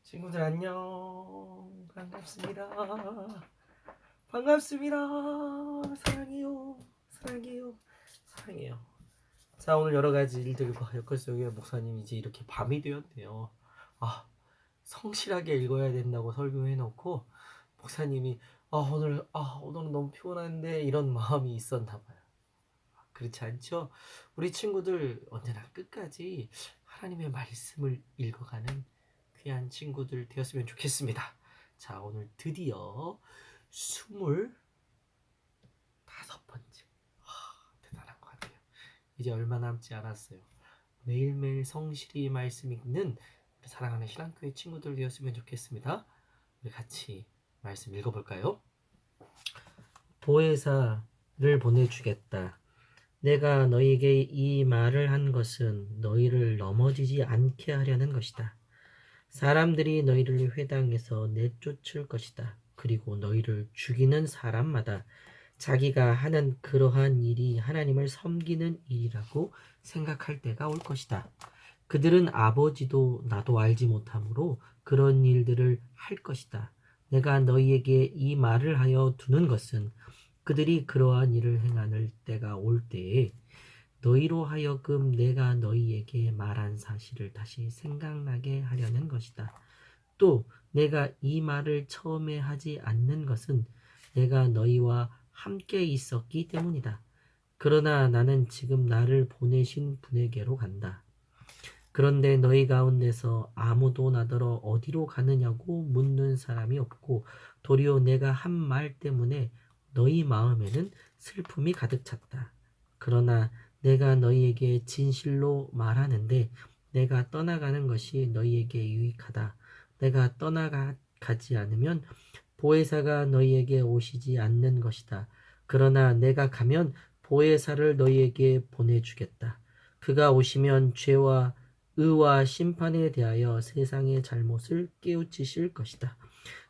친구들 안녕. 반갑습니다. 반갑습니다. 사랑해요. 사랑해요. 사랑해요. 자, 오늘 여러 가지 일들과 엮을 속에 목사님이 이제 이렇게 밤이 되었네요. 성실하게 읽어야 된다고 설교해 놓고 목사님이 오늘은 너무 피곤한데 이런 마음이 있었나 봐요. 그렇지 않죠? 우리 친구들 언제나 끝까지 하나님의 말씀을 읽어가는 귀한 친구들 되었으면 좋겠습니다. 자, 오늘 드디어 25번째. 대단한 것 같아요. 이제 얼마 남지 않았어요. 매일매일 성실히 말씀 읽는 우리 사랑하는 신앙교회 친구들 되었으면 좋겠습니다. 우리 같이 말씀 읽어볼까요? 보혜사를 보내주겠다. 내가 너희에게 이 말을 한 것은 너희를 넘어지지 않게 하려는 것이다. 사람들이 너희를 회당에서 내쫓을 것이다. 그리고 너희를 죽이는 사람마다 자기가 하는 그러한 일이 하나님을 섬기는 일이라고 생각할 때가 올 것이다. 그들은 아버지도 나도 알지 못하므로 그런 일들을 할 것이다. 내가 너희에게 이 말을 하여 두는 것은 그들이 그러한 일을 행하는 때가 올 때에 너희로 하여금 내가 너희에게 말한 사실을 다시 생각나게 하려는 것이다. 또 내가 이 말을 처음에 하지 않는 것은 내가 너희와 함께 있었기 때문이다. 그러나 나는 지금 나를 보내신 분에게로 간다. 그런데 너희 가운데서 아무도 나더러 어디로 가느냐고 묻는 사람이 없고 도리어 내가 한 말 때문에 너희 마음에는 슬픔이 가득 찼다. 그러나 내가 너희에게 진실로 말하는데 내가 떠나가는 것이 너희에게 유익하다. 내가 떠나가지 않으면 보혜사가 너희에게 오시지 않는 것이다. 그러나 내가 가면 보혜사를 너희에게 보내주겠다. 그가 오시면 죄와 의와 심판에 대하여 세상의 잘못을 깨우치실 것이다.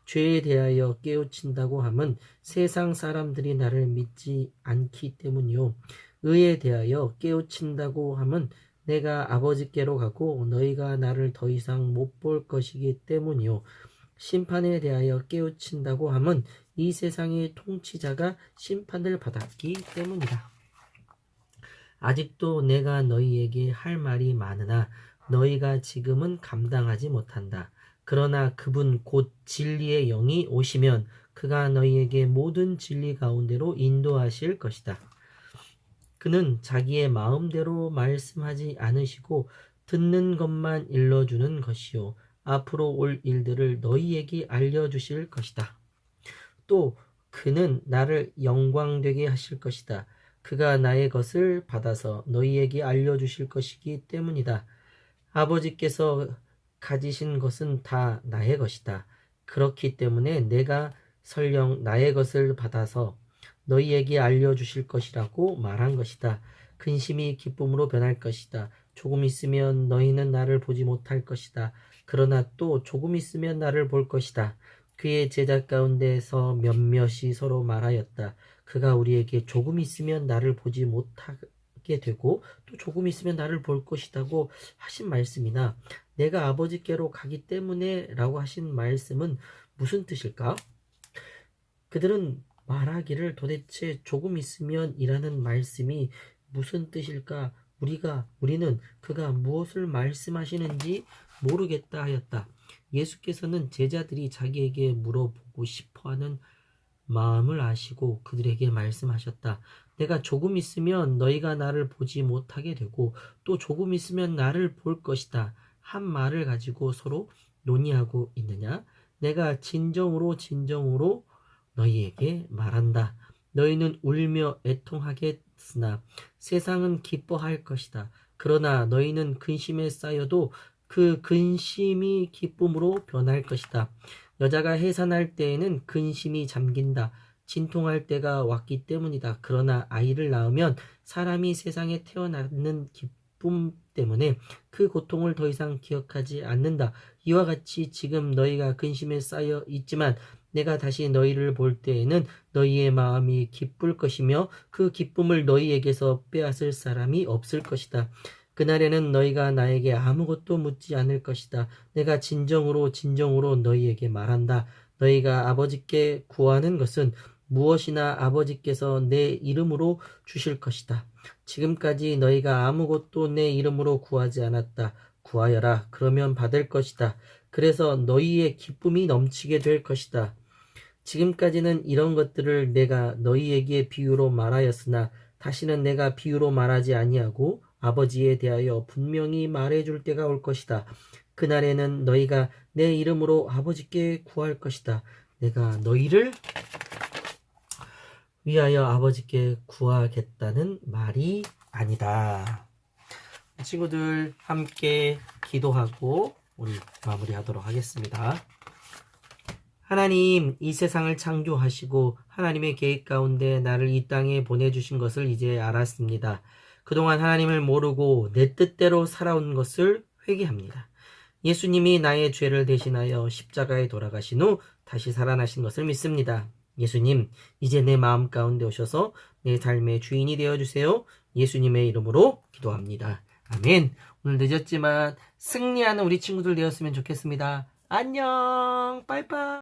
죄에 대하여 깨우친다고 함은 세상 사람들이 나를 믿지 않기 때문이요. 의에 대하여 깨우친다고 함은 내가 아버지께로 가고 너희가 나를 더 이상 못 볼 것이기 때문이요. 심판에 대하여 깨우친다고 함은 이 세상의 통치자가 심판을 받았기 때문이다. 아직도 내가 너희에게 할 말이 많으나 너희가 지금은 감당하지 못한다. 그러나 그분 곧 진리의 영이 오시면 그가 너희에게 모든 진리 가운데로 인도하실 것이다. 그는 자기의 마음대로 말씀하지 않으시고 듣는 것만 일러주는 것이요. 앞으로 올 일들을 너희에게 알려주실 것이다. 또 그는 나를 영광되게 하실 것이다. 그가 나의 것을 받아서 너희에게 알려주실 것이기 때문이다. 아버지께서 가지신 것은 다 나의 것이다. 그렇기 때문에 내가 설령 나의 것을 받아서 너희에게 알려주실 것이라고 말한 것이다. 근심이 기쁨으로 변할 것이다. 조금 있으면 너희는 나를 보지 못할 것이다. 그러나 또 조금 있으면 나를 볼 것이다. 그의 제자 가운데서 몇몇이 서로 말하였다. 그가 우리에게 조금 있으면 나를 보지 못하게 되고 또 조금 있으면 나를 볼 것이라고 하신 말씀이나 내가 아버지께로 가기 때문에 라고 하신 말씀은 무슨 뜻일까? 그들은 말하기를 도대체 조금 있으면 이라는 말씀이 무슨 뜻일까? 우리는 그가 무엇을 말씀하시는지 모르겠다 하였다. 예수께서는 제자들이 자기에게 물어보고 싶어하는 마음을 아시고 그들에게 말씀하셨다. 내가 조금 있으면 너희가 나를 보지 못하게 되고 또 조금 있으면 나를 볼 것이다. 한 말을 가지고 서로 논의하고 있느냐? 내가 진정으로 너희에게 말한다. 너희는 울며 애통하겠으나 세상은 기뻐할 것이다. 그러나 너희는 근심에 쌓여도 그 근심이 기쁨으로 변할 것이다. 여자가 해산할 때에는 근심이 잠긴다. 진통할 때가 왔기 때문이다. 그러나 아이를 낳으면 사람이 세상에 태어나는 기쁨 때문에 그 고통을 더 이상 기억하지 않는다. 이와 같이 지금 너희가 근심에 쌓여 있지만 내가 다시 너희를 볼 때에는 너희의 마음이 기쁠 것이며 그 기쁨을 너희에게서 빼앗을 사람이 없을 것이다. 그날에는 너희가 나에게 아무것도 묻지 않을 것이다. 내가 진정으로 너희에게 말한다. 너희가 아버지께 구하는 것은 무엇이나 아버지께서 내 이름으로 주실 것이다. 지금까지 너희가 아무것도 내 이름으로 구하지 않았다. 구하여라. 그러면 받을 것이다. 그래서 너희의 기쁨이 넘치게 될 것이다. 지금까지는 이런 것들을 내가 너희에게 비유로 말하였으나 다시는 내가 비유로 말하지 아니하고 아버지에 대하여 분명히 말해줄 때가 올 것이다. 그날에는 너희가 내 이름으로 아버지께 구할 것이다. 내가 너희를 위하여 아버지께 구하겠다는 말이 아니다. 친구들 함께 기도하고 우리 마무리하도록 하겠습니다. 하나님, 이 세상을 창조하시고 하나님의 계획 가운데 나를 이 땅에 보내주신 것을 이제 알았습니다. 그동안 하나님을 모르고 내 뜻대로 살아온 것을 회개합니다. 예수님이 나의 죄를 대신하여 십자가에 돌아가신 후 다시 살아나신 것을 믿습니다. 예수님, 이제 내 마음 가운데 오셔서 내 삶의 주인이 되어주세요. 예수님의 이름으로 기도합니다. 아멘. 오늘 늦었지만 승리하는 우리 친구들 되었으면 좋겠습니다. 안녕. 빠이빠이.